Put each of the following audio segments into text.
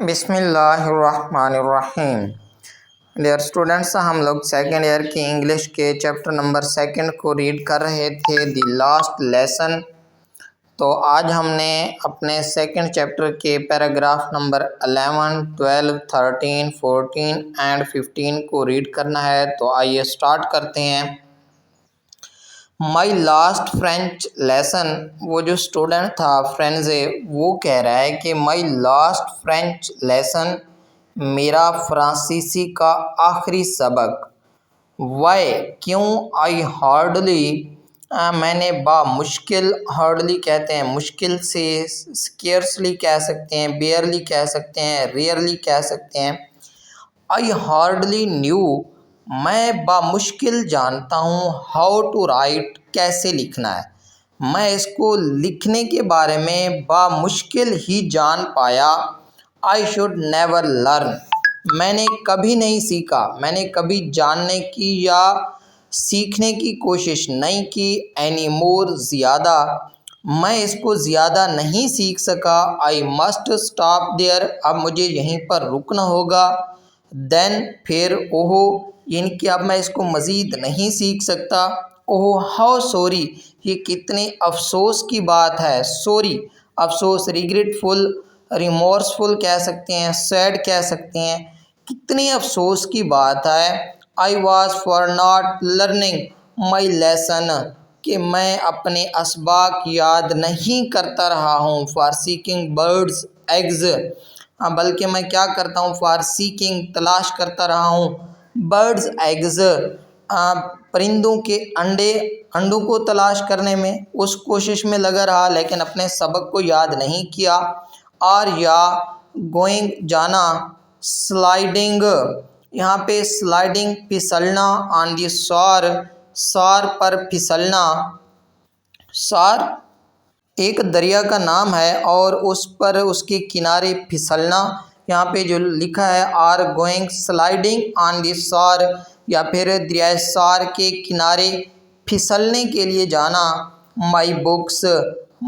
बिस्मिल्लाहिर्रहमानिर्रहीम। Dear students, हम लोग सेकेंड ईयर की इंग्लिश के चैप्टर नंबर 2 को रीड कर रहे थे, द लास्ट लेसन। तो आज हमने अपने सेकेंड चैप्टर के पैराग्राफ नंबर 11, 12, 13, 14 एंड 15 को रीड करना है। तो आइए स्टार्ट करते हैं। माई लास्ट फ्रेंच लेसन, वो जो स्टूडेंट था फ्रेंड्स, वो कह रहा है कि माई लास्ट फ्रेंच लेसन, मेरा फ्रांसीसी का आखिरी सबक। वाई, क्यों? आई हार्डली, मैंने मुश्किल, हार्डली कहते हैं मुश्किल से, स्केर्सली कह सकते हैं, बेयरली कह सकते हैं, रेयरली कह सकते हैं। आई हार्डली न्यू, मैं बामुश्किल जानता हूँ, हाउ टू राइट, कैसे लिखना है। मैं इसको लिखने के बारे में बामुश्किल ही जान पाया। आई शुड नेवर लर्न, मैंने कभी नहीं सीखा, मैंने कभी जानने की या सीखने की कोशिश नहीं की। एनी मोर, ज़्यादा, मैं इसको ज़्यादा नहीं सीख सका। आई मस्ट स्टॉप देयर, अब मुझे यहीं पर रुकना होगा। देन, फिर, ओहो, यानी कि अब मैं इसको मज़ीद नहीं सीख सकता। ओह हाउ सॉरी, ये कितने अफसोस की बात है। सॉरी, अफसोस, रिग्रेटफुल, रिमोर्सफुल कह सकते हैं, सैड कह सकते हैं। कितनी अफसोस की बात है। I was for not learning my lesson, कि मैं अपने असबाक याद नहीं करता रहा हूँ। फॉर सीकिंग बर्ड्स एग्स, बल्कि मैं क्या करता हूँ, फॉर सीकिंग, तलाश करता रहा हूँ, बर्ड्स एग्स, परिंदों के अंडों को तलाश करने में, उस कोशिश में लगा रहा, लेकिन अपने सबक को याद नहीं किया। और या गोइंग, जाना, स्लाइडिंग, यहाँ पे स्लाइडिंग, फिसलना, ऑन दी शोर, शोर पर फिसलना। शोर एक दरिया का नाम है और उस पर, उसके किनारे फिसलना। यहाँ पे जो लिखा है, are going sliding on the shore, या फिर दरिया शोर के किनारे फिसलने के लिए जाना। माई बुक्स,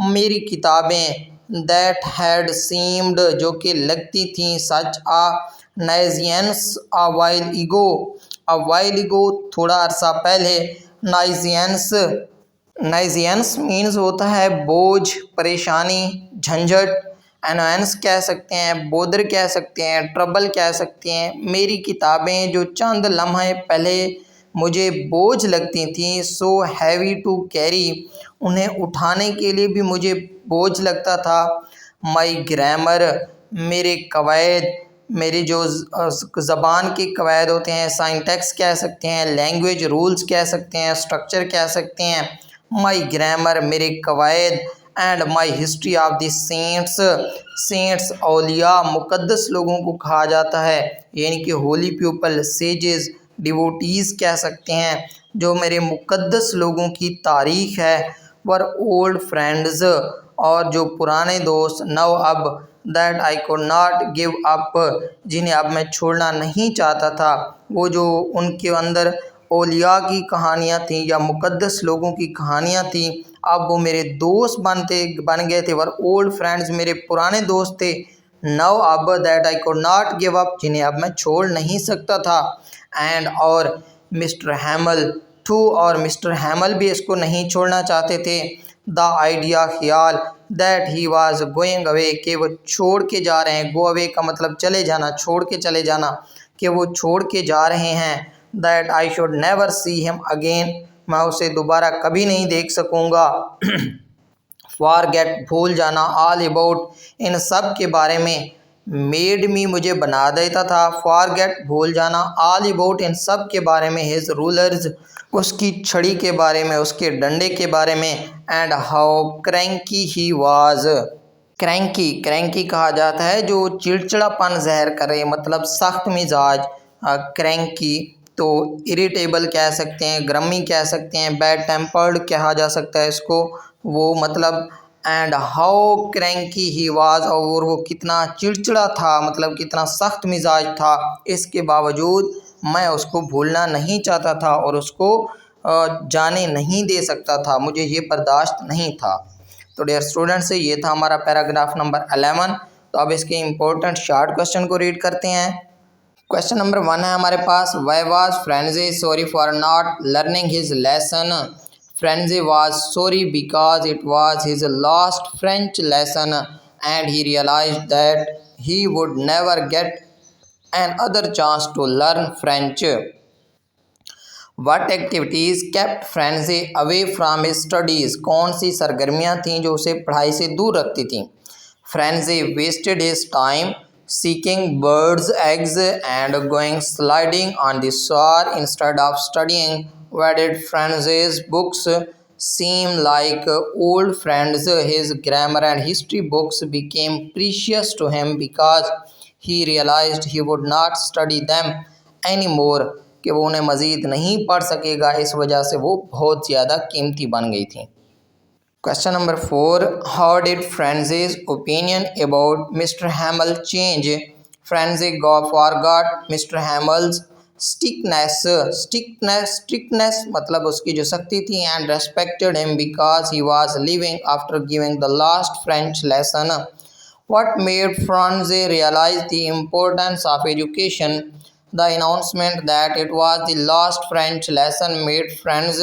मेरी किताबें। दैट हैड सीम्ड, जो कि लगती थीं, सच आ नाइजियंस, a while ago, a while ago, थोड़ा अरसा पहले। नाइजियंस, नाइजियंस मीन्स होता है बोझ, परेशानी, झंझट। एनोयंस कह सकते हैं, बोदर कह सकते हैं, ट्रबल कह सकते हैं। मेरी किताबें जो चंद लम्हे पहले मुझे बोझ लगती थीं, सो हैवी टू कैरी, उन्हें उठाने के लिए भी मुझे बोझ लगता था। माई ग्रामर, मेरे कवायद, मेरे जो ज़बान के कवायद होते हैं, साइंटेक्स कह सकते हैं, लैंग्वेज रूल्स कह सकते हैं, स्ट्रक्चर कह सकते हैं। माई ग्रामर, मेरे कवायद। And my history of the saints, saints औलिया, मुकद्दस लोगों को कहा जाता है, यानी कि होली पीपल, सेजेस, डिवोटीज़ कह सकते हैं, जो मेरे मुकद्दस लोगों की तारीख है। वर ओल्ड फ्रेंड्स, और जो पुराने दोस्त, नव, अब, that I could not give up, जिन्हें अब मैं छोड़ना नहीं चाहता था। वो जो उनके अंदर औलिया की कहानियाँ थीं या मुकद्दस लोगों की कहानियाँ थीं, अब वो मेरे दोस्त बन गए थे। वर ओल्ड फ्रेंड्स, मेरे पुराने दोस्त थे। नव, अब, that I could not give up, जिन्हें अब मैं छोड़ नहीं सकता था। एंड, और, मिस्टर हैमल, टू, और मिस्टर हैमल भी इसको नहीं छोड़ना चाहते थे। द आइडिया, ख्याल, that he was going away, कि वो छोड़ के जा रहे हैं। गो अवे का मतलब चले जाना, छोड़ के चले जाना, कि वो छोड़ के जा रहे हैं। That I should never see him again, मैं उसे दोबारा कभी नहीं देख सकूँगा। फॉरगेट, भूल जाना। ऑल अबाउट, इन सब के बारे में। मेड मी, मुझे बना देता था। फॉरगेट, भूल जाना। ऑल अबाउट, इन सब के बारे में। हिज रूलर्स, उसकी छड़ी के बारे में, उसके डंडे के बारे में। And how cranky he was, cranky, cranky कहा जाता है जो चिड़चिड़ापन ज़ाहिर करे, मतलब सख्त मिजाज। क्रैंकी, तो इरिटेबल कह सकते हैं, ग्रमी कह सकते हैं, बैड टेम्पर्ड कहा जा सकता है इसको, वो मतलब। And how cranky he was, और वो कितना चिड़चिड़ा था, मतलब कितना सख्त मिजाज था। इसके बावजूद मैं उसको भूलना नहीं चाहता था और उसको जाने नहीं दे सकता था, मुझे ये बर्दाश्त नहीं था। तो डियर स्टूडेंट्स, ये था हमारा पैराग्राफ नंबर 11। तो अब इसके इम्पोर्टेंट शॉर्ट क्वेश्चन को रीड करते हैं। क्वेश्चन नंबर 1 है हमारे पास, why was Franz sorry for not learning his lesson. Franz was sorry because it was his last French lesson and he realized that he would never get another chance to learn French. What activities kept Franz away from his studies. कौन सी सरगर्मियाँ थीं जो उसे पढ़ाई से दूर रखती थीं। Franz wasted his time seeking birds' eggs and going sliding on the shore instead of studying. Why did Frenzy's books seem like old friends? His grammar and history books became precious to him because he realized he would not study them anymore. कि वो उन्हें मज़ीद नहीं पढ़ सकेगा, इस वजह से वो बहुत ज़्यादा कीमती बन गई थी। Question number 4, how did Franz's opinion about mister Hamel change. Franz forgot mister Hamel's strictness मतलब उसकी जो सख्ती थी, and respected him because he was living after giving the last French lesson. What made Franz realize the importance of education. The announcement that it was the last French lesson made friends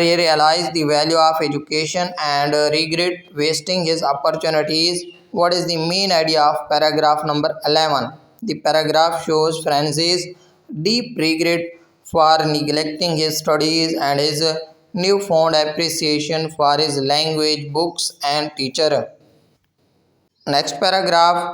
realize the value of education and regret wasting his opportunities. What is the main idea of paragraph number 11? The paragraph shows Francis' deep regret for neglecting his studies and his newfound appreciation for his language, books and teacher. Next paragraph,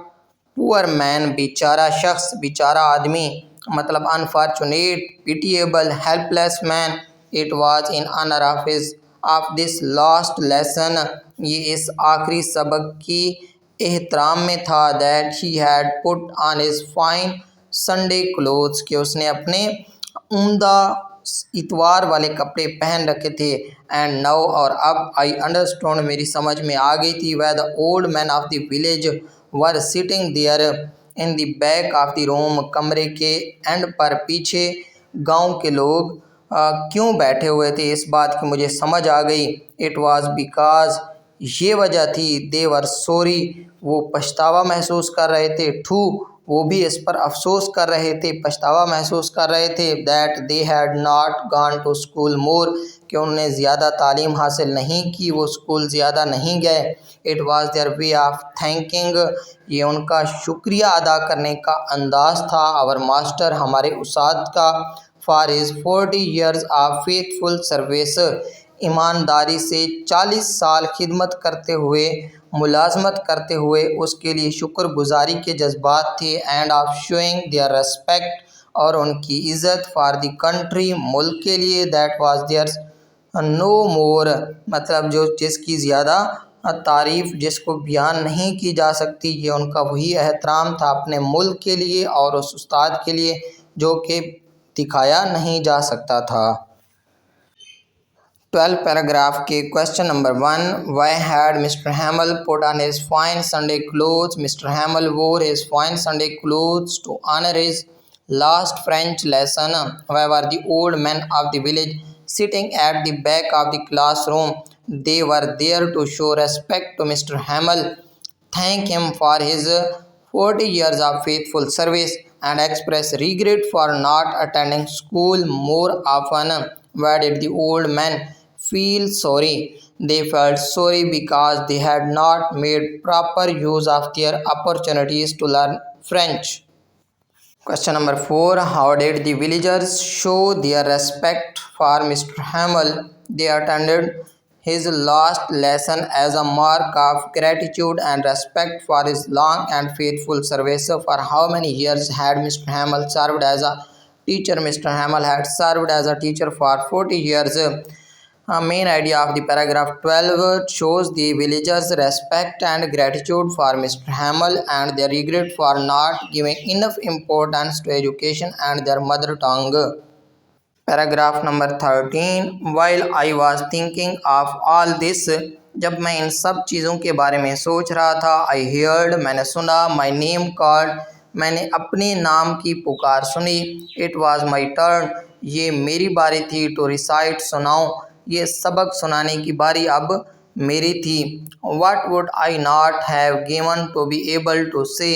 poor man बेचारा शख्स, बेचारा आदमी मतलब unfortunate, pitiable, helpless man. It was in honour of this last lesson, ये इस आखिरी सबक की एहतराम में था। That he had put on his fine Sunday clothes, कि उसने अपने उम्दा इतवार वाले कपड़े पहन रखे थे। एंड नाउ और अब, आई अंडरस्टूड मेरी समझ में आ गई थी, वह the old man of the village were sitting there in the back of the room, कमरे के एंड पर पीछे गांव के लोग क्यों बैठे हुए थे, इस बात की मुझे समझ आ गई। इट वाज बिकॉज, ये वजह थी, दे वर सॉरी, वो पछतावा महसूस कर रहे थे, टू, वो भी इस पर अफसोस कर रहे थे, पछतावा महसूस कर रहे थे। That they had not gone to school more, कि उन्होंने ज़्यादा तालीम हासिल नहीं की, वो स्कूल ज़्यादा नहीं गए। It was their way of thanking, ये उनका शुक्रिया अदा करने का अंदाज़ था, आवर मास्टर, हमारे उस्ताद का, for his 40 years of faithful service, ईमानदारी से 40 साल खिदमत करते हुए, मुलाजमत करते हुए उसके लिए शुक्रगुजारी के जज्बात थे। End of showing there respect, और उनकी इज़्ज़त, फॉर द कंट्री, मुल्क के लिए, दैट वाज देयर नो मोर, मतलब जो जिसकी ज़्यादा तारीफ़, जिसको बयान नहीं की जा सकती, ये उनका वही एहतराम था अपने मुल्क के लिए और उस उस्ताद के लिए जो कि दिखाया नहीं जा सकता था। 12 पैराग्राफ के question number 1, why had mister Hamel put on his fine Sunday clothes. Mister Hamel wore his fine Sunday clothes to honour his last French lesson. Why were the old man of the village sitting at the back of the classroom? They were there to show respect to Mr. Hamel, thank him for his 40 years of faithful service, and express regret for not attending school more often. Why did the old man feel sorry? They felt sorry because they had not made proper use of their opportunities to learn French. Question number 4, how did the villagers show their respect for Mr. Hamel? They attended his last lesson as a mark of gratitude and respect for his long and faithful service. For how many years had Mr. Hamel served as a teacher? Mr. Hamel had served as a teacher for 40 years. Main idea of the paragraph 12 shows the villagers' respect and gratitude for Mr. Hamel and their regret for not giving enough importance to education and their mother tongue. Paragraph number 13, while I was thinking of all this, जब मैं इन सब चीज़ों के बारे में सोच रहा था, I heard, मैंने सुना, my name called, मैंने अपने नाम की पुकार सुनी, it was my turn, ये मेरी बारी थी, to recite, सुनाऊं, ये सबक सुनाने की बारी अब मेरी थी। What would I not have given to be able to say,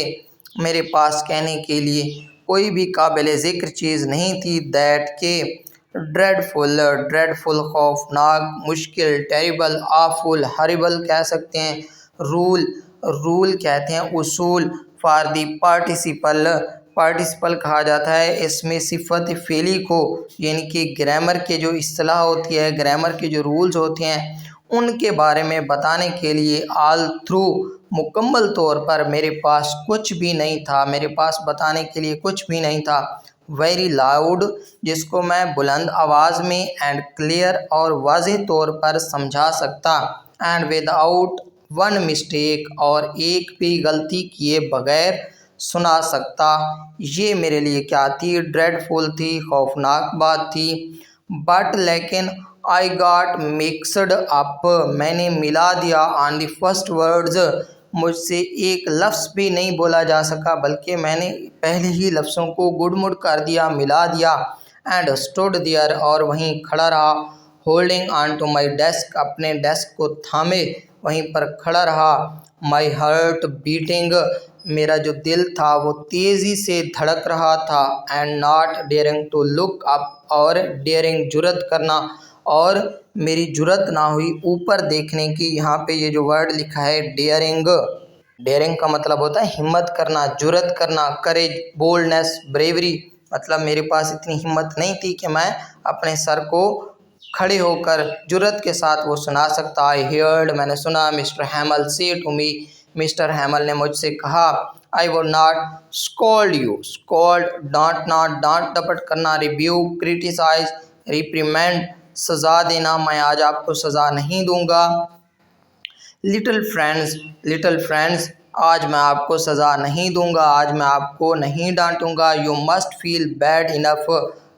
मेरे पास कहने के लिए कोई भी काबिल ज़िक्र चीज़ नहीं थी। दैट के ड्रेडफुल, ड्रेडफुल खौफनाक, मुश्किल, टेरिबल, आफुल, हरिबल कह सकते हैं, रूल, रूल कहते हैं उसूल, फॉर दी पार्टिसिपल, पार्टिसिपल कहा जाता है इसमें सिफत फ़ेली को, यानी कि ग्रामर के जो इस्तिलाह होती है, ग्रामर के जो रूल्स होते हैं उनके बारे में बताने के लिए। ऑल थ्रू, मुकम्मल तौर पर मेरे पास कुछ भी नहीं था, मेरे पास बताने के लिए कुछ भी नहीं था। वेरी लाउड, जिसको मैं बुलंद आवाज़ में, एंड क्लियर, और वाज़ेह तौर पर समझा सकता, एंड विदाउट वन मिस्टेक, और एक भी गलती किए बगैर सुना सकता। ये मेरे लिए क्या थी? ड्रेडफुल थी, खौफनाक बात थी। बट लेकिन आई गॉट मिक्सड अप, मैंने मिला दिया, ऑन द फर्स्ट वर्ड्स, मुझसे एक लफ्ज़ भी नहीं बोला जा सका, बल्कि मैंने पहले ही लफ्ज़ों को गुड़मुड़ कर दिया, मिला दिया। एंड स्टूड देयर, और वहीं खड़ा रहा। Holding on to my desk, अपने डेस्क को थामे वहीं पर खड़ा रहा। माई हार्ट बीटिंग, मेरा जो दिल था वो तेज़ी से धड़क रहा था। And not daring to look up, और डेयरिंग जुरत करना, और मेरी जुरत ना हुई ऊपर देखने की। यहाँ पे ये जो वर्ड लिखा है डेयरिंग, डेयरिंग का मतलब होता है हिम्मत करना, जुरत करना, करेज, बोल्डनेस, ब्रेवरी, मतलब मेरे पास इतनी हिम्मत नहीं थी कि मैं अपने सर को खड़े होकर जुरत के साथ वो सुना सकता। आई हियर्ड, मैंने सुना, मिस्टर हैमल से टू मी, मिस्टर हैमल ने मुझसे कहा। I would not scold you, scold डांटना, डांट डपट करना, रिब्यूक, क्रिटिसाइज, रिप्रीमेंड, सज़ा देना, मैं आज आपको सज़ा नहीं दूंगा। लिटिल फ्रेंड्स, लिटिल फ्रेंड्स, आज मैं आपको सज़ा नहीं दूंगा, आज मैं आपको नहीं डांटूंगा। You must feel bad enough,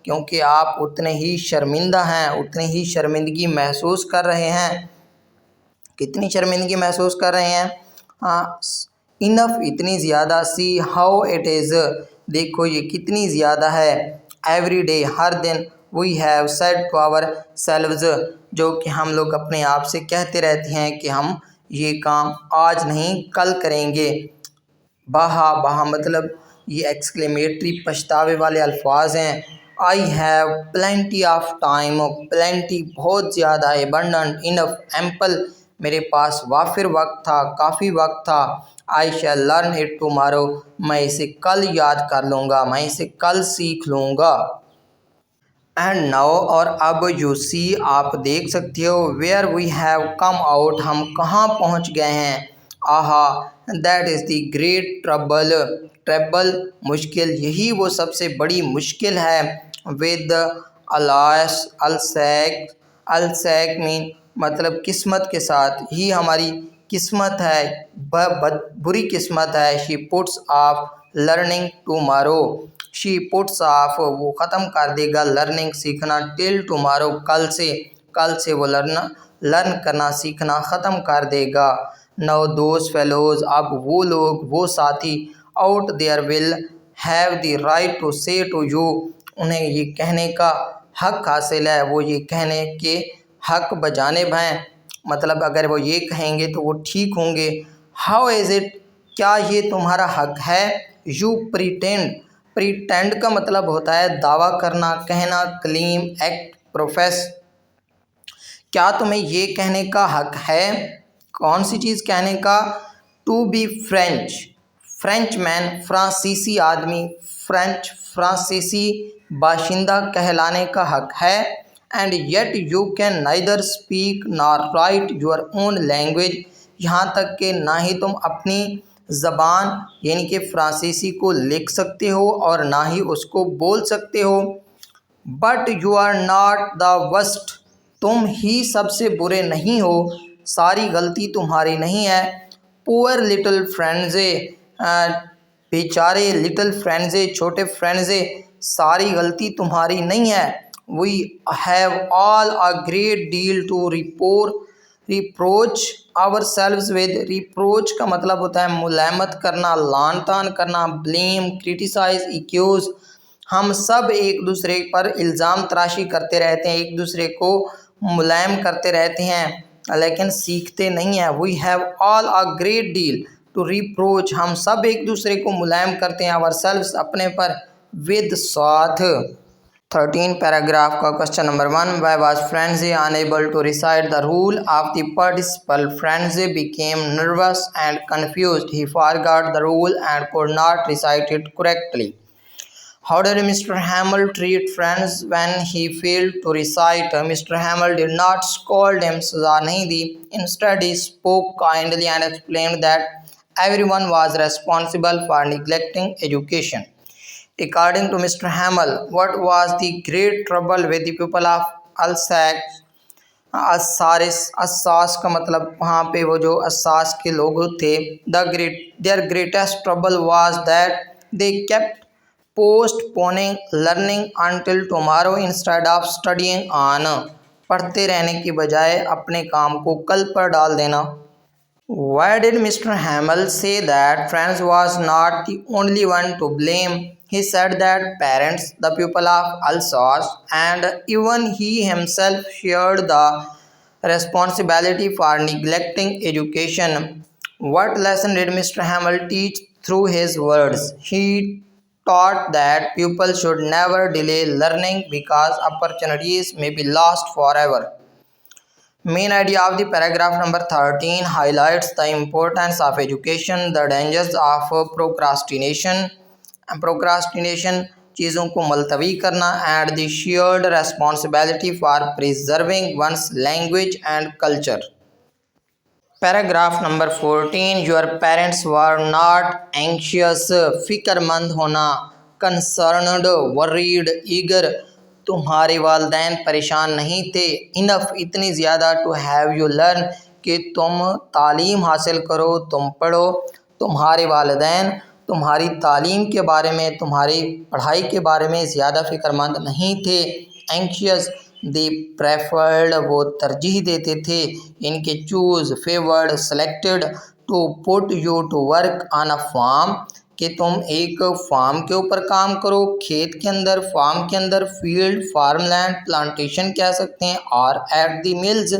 क्योंकि आप उतने ही शर्मिंदा हैं, उतनी ही शर्मिंदगी महसूस कर रहे हैं। कितनी शर्मिंदगी महसूस कर रहे हैं? हाँ, इनफ, इतनी ज़्यादा। सी हाउ इट इज़, देखो ये कितनी ज़्यादा है। एवरी डे, हर दिन। We have said to ourselves, जो कि हम लोग अपने आप से कहते रहते हैं कि हम ये काम आज नहीं कल करेंगे। बाहा, बाहा मतलब ये एक्सक्लेमेटरी पछतावे वाले अल्फाज हैं। I have plenty of time, plenty बहुत ज़्यादा, एबंडेंट, इनफ, एम्पल, मेरे पास वाफिर वक्त था, काफ़ी वक्त था। आई शैल लर्न इट टुमारो, मैं इसे कल याद कर लूँगा, मैं इसे कल सीख लूँगा। एंड नाउ, और अब, यू सी, आप देख सकते हो, where we have come out, हम कहाँ पहुँच गए हैं। Aha, that is the great trouble, trouble मुश्किल, यही वो सबसे बड़ी मुश्किल है। With alas, Alsace, Alsace mean मतलब किस्मत के साथ, ही हमारी किस्मत है, बुरी किस्मत है। She puts of learning tomorrow, she puts of, वो ख़त्म कर देगा, लर्निंग सीखना, टिल टुमारो, कल से, कल से वो लर्न करना, सीखना ख़त्म कर देगा। नाउ दोज फेलोज, अब वो लोग, वो साथी, out there will have the right to say to you, उन्हें ये कहने का हक हासिल है, वो ये कहने के हक बजानिब हैं, मतलब अगर वो ये कहेंगे तो वो ठीक होंगे। हाउ इज़ इट, क्या ये तुम्हारा हक है। यू प्रिटेंड, प्रिटेंड का मतलब होता है दावा करना, कहना, क्लेम, एक्ट, प्रोफेस। क्या तुम्हें ये कहने का हक है? कौन सी चीज़ कहने का? To be French, Frenchman, फ्रांसीसी आदमी, फ्रेंच, फ्रांसीसी बाशिंदा कहलाने का हक है। And yet you can neither speak nor write your own language, यहाँ तक कि ना ही तुम अपनी ज़बान यानी कि फ़्रांसीसी को लिख सकते हो और ना ही उसको बोल सकते हो। But you are not the worst, तुम ही सबसे बुरे नहीं हो, सारी गलती तुम्हारी नहीं है। पुअर लिटिल फ्रेंड्से, बेचारे लिटिल फ्रेंड्से, छोटे फ्रेंड्से, सारी गलती तुम्हारी नहीं है। We have all a great deal to reproach ourselves with, reproach का मतलब होता है मुलायमत करना, लान तान करना, ब्लेम, क्रिटिसाइज, एक्यूज, हम सब एक दूसरे पर इल्ज़ाम तराशी करते रहते हैं, एक दूसरे को मुलायम करते रहते हैं। लेकिन सीखते नहीं हैं। We have all a great deal to reproach, हम सब एक दूसरे को मुलायम करते हैं, आवर सेल्व्स अपने पर, विद साथ। 13 paragraph का question number 1, why was Frenzy unable to recite the rule of the participle? Frenzy became nervous and confused. He forgot the rule and could not recite it correctly. How did Mr. Hamill treat Franz when he failed to recite? Mr. Hamill did not scold him, सजा नहीं दी. Instead, he spoke kindly and explained that everyone was responsible for neglecting education. According to Mr. Hamill, what was the great trouble with the people of Alsace? अस्सास का मतलब वहाँ पे वो जो अस्सास के लोग थे, their greatest trouble was that they kept postponing learning until tomorrow instead of studying on, पढ़ते रहने की बजाय अपने काम को कल पर डाल देना. Why did Mr. Hamill say that Franz was not the only one to blame? He said that parents, the people of Alsace, and even he himself shared the responsibility for neglecting education. What lesson did Mr. Hamill teach through his words? He taught that people should never delay learning because opportunities may be lost forever. Main idea of the paragraph number 13 highlights the importance of education, the dangers of procrastination. Procrastination चीज़ों को मुलतवी करना and the shared responsibility for preserving one's language and culture. Paragraph number 14, your parents were not anxious, फिक्रमंद होना, concerned, worried, eager, तुम्हारे वालदैन परेशान नहीं थे, enough इतनी ज़्यादा, टू हैव यू लर्न कि तुम तालीम हासिल करो, तुम पढ़ो. तुम्हारे वालदैन तुम्हारी तालीम के बारे में, तुम्हारी पढ़ाई के बारे में ज़्यादा फ़िक्रमंद नहीं थे. एंशियस दे प्रेफर्ड, वो तरजीह देते थे, इनके choose, favoured, selected, to put you to work on a farm, कि तुम एक फार्म के ऊपर काम करो, खेत के अंदर, फार्म के अंदर, फील्ड, फार्मलैंड, प्लांटेशन कह सकते हैं, और एट दी मिल्स,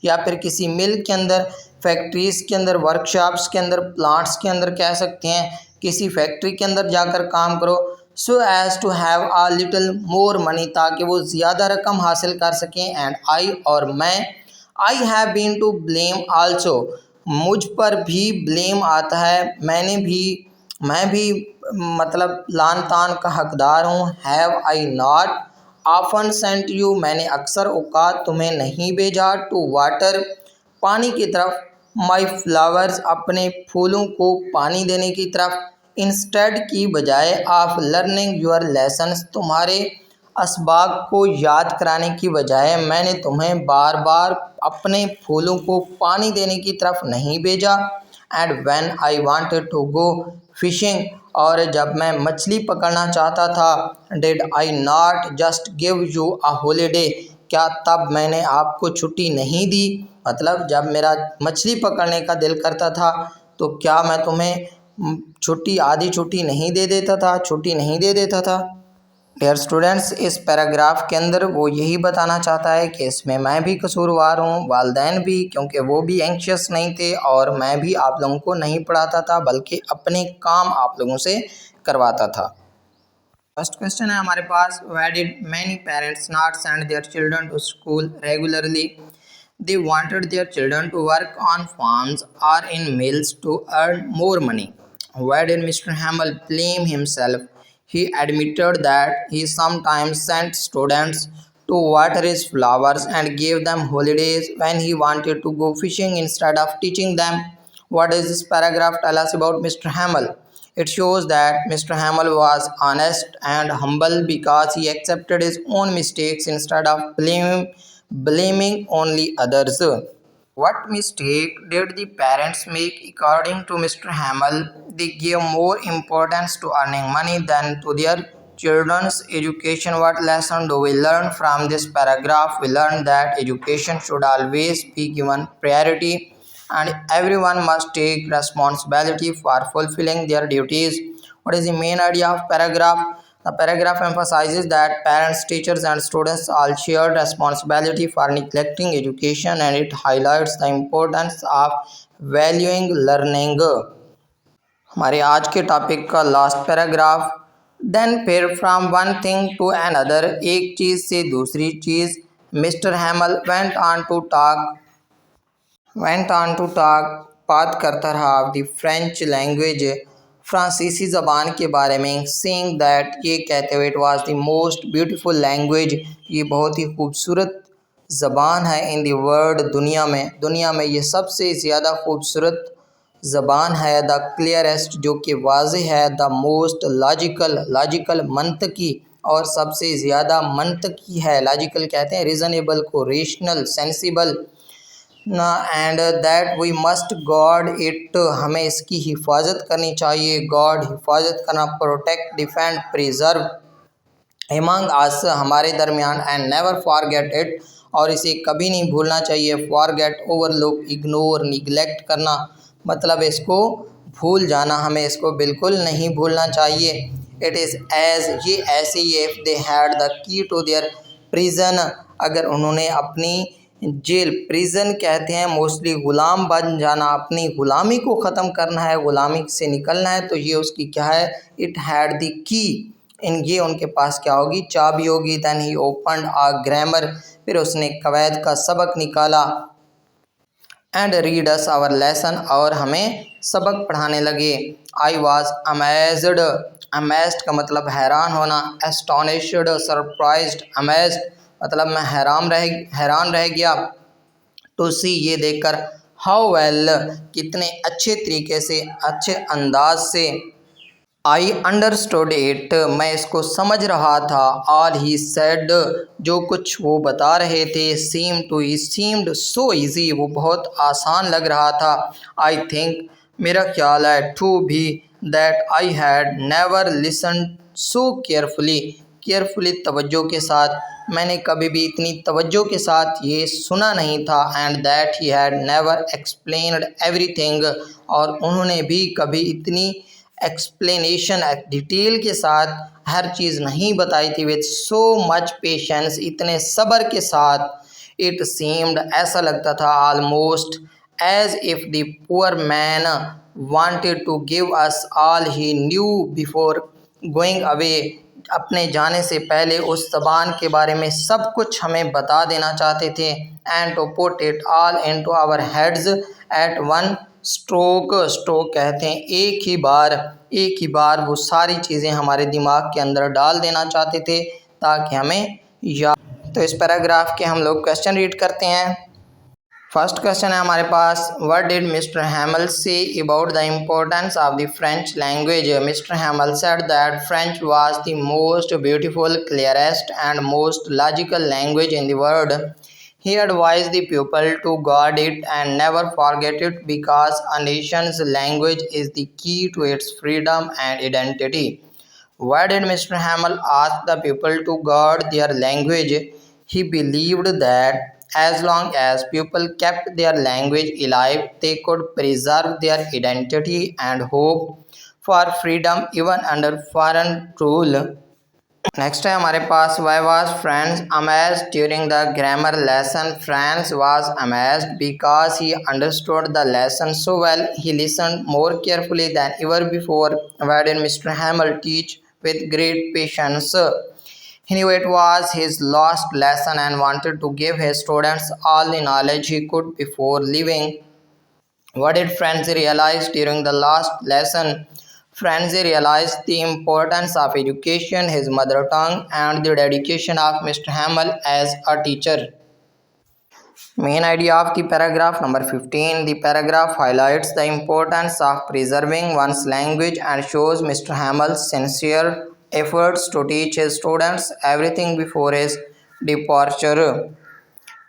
या फिर किसी मिल के अंदर, फैक्ट्रीज़ के अंदर, वर्कशॉप्स के अंदर, प्लांट्स के अंदर कह सकते हैं, किसी फैक्ट्री के अंदर जाकर काम करो. So as to have a little more money, ताकि वो ज़्यादा रकम हासिल कर सकें. एंड आई, और मैं, I have been to blame also, मुझ पर भी ब्लेम आता है, मैं भी मतलब लान तान का हकदार हूँ. Have I not often sent you, मैंने अक्सर औकात तुम्हें नहीं भेजा, टू वाटर, पानी की तरफ, माई फ्लावर्स, अपने फूलों को पानी देने की तरफ, इंस्टेड की बजाय, ऑफ लर्निंग योर लेसन्स, तुम्हारे असबाग को याद कराने की बजाय मैंने तुम्हें बार बार अपने फूलों को पानी देने की तरफ नहीं भेजा. And when I wanted to go fishing, और जब मैं मछली पकड़ना चाहता था, did I not just give you a holiday, क्या तब मैंने आपको छुट्टी नहीं दी? मतलब जब मेरा मछली पकड़ने का दिल करता था तो क्या मैं तुम्हें छुट्टी, आधी छुट्टी नहीं दे देता था, छुट्टी नहीं दे देता था? डियर स्टूडेंट्स, इस पैराग्राफ के अंदर वो यही बताना चाहता है कि इसमें मैं भी कसूरवार हूँ, वालदैन भी, क्योंकि वो भी एंक्शियस नहीं थे, और मैं भी आप लोगों को नहीं पढ़ाता था, बल्कि अपने काम आप लोगों से करवाता था. फर्स्ट क्वेश्चन है हमारे पास, why did many parents not send their children to school regularly? They wanted their children to work on farms or in mills to earn more money. Why did Mr. Hamill blame himself? He admitted that he sometimes sent students to water his flowers and gave them holidays when he wanted to go fishing instead of teaching them. What does this paragraph tell us about Mr. Hamill? It shows that Mr. Hamill was honest and humble because he accepted his own mistakes instead of blaming only others. What mistake did the parents make according to Mr. Hamill? They gave more importance to earning money than to their children's education. What lesson do we learn from this paragraph? We learn that education should always be given priority and everyone must take responsibility for fulfilling their duties. What is the main idea of paragraph? The paragraph emphasizes that parents, teachers, and students all share responsibility for neglecting education, and it highlights the importance of valuing learning. हमारे आज के topic का last paragraph, then फिर from one thing to another, एक चीज़ से दूसरी चीज़, mister Hamel went on to talk बात करता रहा ऑफ द फ्रेंच लैंग्वेज, फ्रांसीसी ज़बान के बारे में, सेइंग दैट, ये कहते हुए, it was the most beautiful language, ये बहुत ही खूबसूरत ज़बान है, इन द वर्ल्ड, दुनिया में ये सबसे ज़्यादा खूबसूरत ज़बान है, द क्लियरेस्ट, जो कि वाज़ेह है, द मोस्ट लॉजिकल मंतकी, और सबसे ज़्यादा मंतकी है, लॉजिकल कहते हैं रीज़नेबल को, रेशनल, सेंसिबल ना, and that we must guard it, हमें इसकी हिफाजत करनी चाहिए, गार्ड हिफाजत करना, protect, defend, preserve, among us, हमारे दरमियान, एंड नेवर फॉरगेट इट, और इसे कभी नहीं भूलना चाहिए, फॉरगेट, ओवरलुक, इग्नोर, निगलेक्ट करना, मतलब इसको भूल जाना, हमें इसको बिल्कुल नहीं भूलना चाहिए। इट इज़ एज, ये ऐसे ही, if they had the key to their prison, अगर उन्होंने अपनी जेल, प्रिजन कहते हैं मोस्टली गुलाम बन जाना, अपनी गुलामी को ख़त्म करना है, गुलामी से निकलना है, तो ये उसकी क्या है, इट हैड द की, ये उनके पास क्या होगी, चाबी होगी। Then he opened a grammar, फिर उसने कवायद का सबक निकाला, and read us our lesson, और हमें सबक पढ़ाने लगे। आई वॉज अमेज्ड का मतलब हैरान होना, एस्टोनिश्ड, सरप्राइज्ड, अमेज्ड मतलब मैं हैरान रह गया, टू सी, ये देखकर, हाउ वेल, कितने अच्छे तरीके से, अच्छे अंदाज से, आई अंडरस्टूड इट, मैं इसको समझ रहा था, ऑल ही सेड, जो कुछ वो बता रहे थे, सीम्ड सो ईजी, वो बहुत आसान लग रहा था, आई थिंक, मेरा ख्याल है, टू भी, that I had never listened so carefully तवज्जो के साथ, मैंने कभी भी इतनी तवज्जो के साथ ये सुना नहीं था, and that he had never explained everything, और उन्होंने भी कभी इतनी एक्सप्लेनेशन, डिटेल के साथ हर चीज़ नहीं बताई थी, विथ सो मच पेशेंस, इतने सब्र के साथ, इट सीम्ड, ऐसा लगता था, almost as if the poor man wanted to give us all he knew before going away, अपने जाने से पहले उस ज़बान के बारे में सब कुछ हमें बता देना चाहते थे, and to put it all into our heads at one stroke कहते हैं एक ही बार वो सारी चीज़ें हमारे दिमाग के अंदर डाल देना चाहते थे ताकि हमें याद। तो इस पैराग्राफ के हम लोग क्वेश्चन रीड करते हैं। फर्स्ट क्वेश्चन है हमारे पास, what did mister Hamel say about the importance of the French language. Mister Hamel said that French was the most beautiful, clearest and most logical language in the world. He advised the pupil to guard it and never forget it because a nation's language is the key to its freedom and identity. Why did Mr. Hamel ask the pupil to guard their language? He believed that as long as people kept their language alive, they could preserve their identity and hope for freedom even under foreign rule. Next है हमारे पास, why was Franz amazed during the grammar lesson. Franz was amazed because he understood the lesson so well, he listened more carefully than ever before. Why did mister Hamel teach with great patience? He knew it was his last lesson and wanted to give his students all the knowledge he could before leaving. What did Frenzy realize during the last lesson? Frenzy realized the importance of education, his mother tongue, and the dedication of Mr. Hamel as a teacher. Main idea of the paragraph number 15. The paragraph highlights the importance of preserving one's language and shows Mr. Hamel's sincere efforts to teach his students everything before his departure.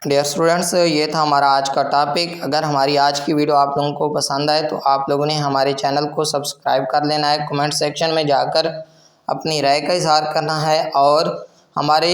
Dear students, ये था हमारा आज का topic. अगर हमारी आज की video आप लोगों को पसंद आए तो आप लोगों ने हमारे चैनल को सब्सक्राइब कर लेना है, कमेंट सेक्शन में जाकर अपनी राय का इजहार करना है और हमारे